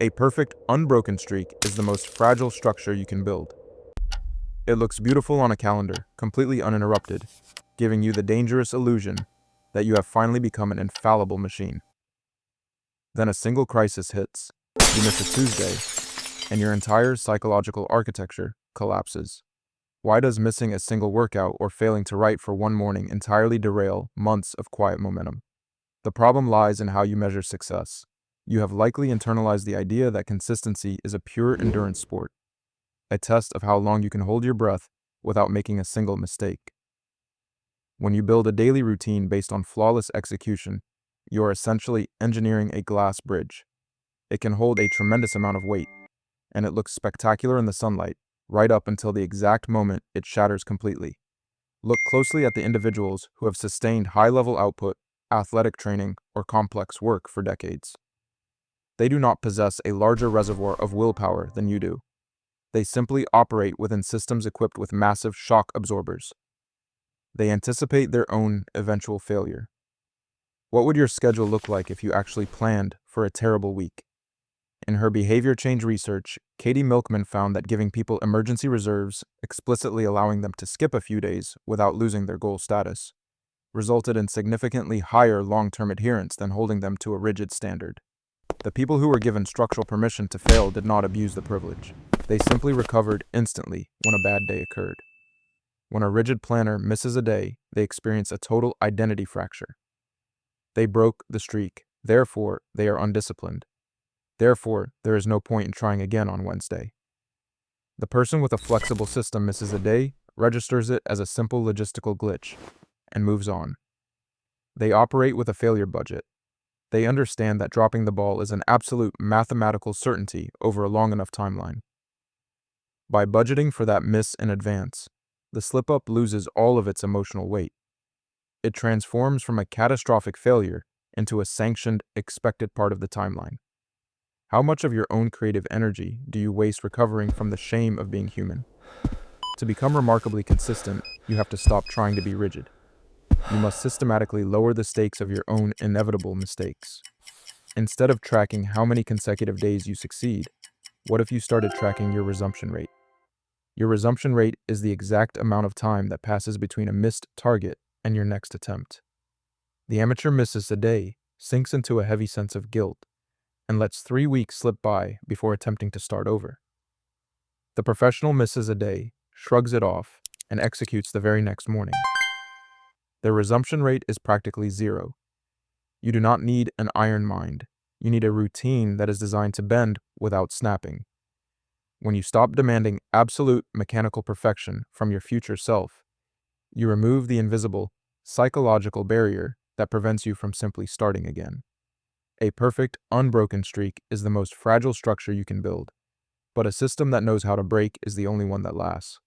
A perfect, unbroken streak is the most fragile structure you can build. It looks beautiful on a calendar, completely uninterrupted, giving you the dangerous illusion that you have finally become an infallible machine. Then a single crisis hits, you miss a Tuesday, and your entire psychological architecture collapses. Why does missing a single workout or failing to write for one morning entirely derail months of quiet momentum? The problem lies in how you measure success. You have likely internalized the idea that consistency is a pure endurance sport, a test of how long you can hold your breath without making a single mistake. When you build a daily routine based on flawless execution, you are essentially engineering a glass bridge. It can hold a tremendous amount of weight, and it looks spectacular in the sunlight, right up until the exact moment it shatters completely. Look closely at the individuals who have sustained high-level output, athletic training, or complex work for decades. They do not possess a larger reservoir of willpower than you do. They simply operate within systems equipped with massive shock absorbers. They anticipate their own eventual failure. What would your schedule look like if you actually planned for a terrible week? In her behavior change research, Katie Milkman found that giving people emergency reserves, explicitly allowing them to skip a few days without losing their goal status, resulted in significantly higher long-term adherence than holding them to a rigid standard. The people who were given structural permission to fail did not abuse the privilege. They simply recovered instantly when a bad day occurred. When a rigid planner misses a day, they experience a total identity fracture. They broke the streak, therefore they are undisciplined. Therefore, there is no point in trying again on Wednesday. The person with a flexible system misses a day, registers it as a simple logistical glitch, and moves on. They operate with a failure budget. They understand that dropping the ball is an absolute mathematical certainty over a long enough timeline. By budgeting for that miss in advance, the slip-up loses all of its emotional weight. It transforms from a catastrophic failure into a sanctioned, expected part of the timeline. How much of your own creative energy do you waste recovering from the shame of being human? To become remarkably consistent, you have to stop trying to be rigid. You must systematically lower the stakes of your own inevitable mistakes. Instead of tracking how many consecutive days you succeed, what if you started tracking your resumption rate? Your resumption rate is the exact amount of time that passes between a missed target and your next attempt. The amateur misses a day, sinks into a heavy sense of guilt, and lets 3 weeks slip by before attempting to start over. The professional misses a day, shrugs it off, and executes the very next morning. Their resumption rate is practically zero. You do not need an iron mind. You need a routine that is designed to bend without snapping. When you stop demanding absolute mechanical perfection from your future self, you remove the invisible psychological barrier that prevents you from simply starting again. A perfect, unbroken streak is the most fragile structure you can build, but a system that knows how to break is the only one that lasts.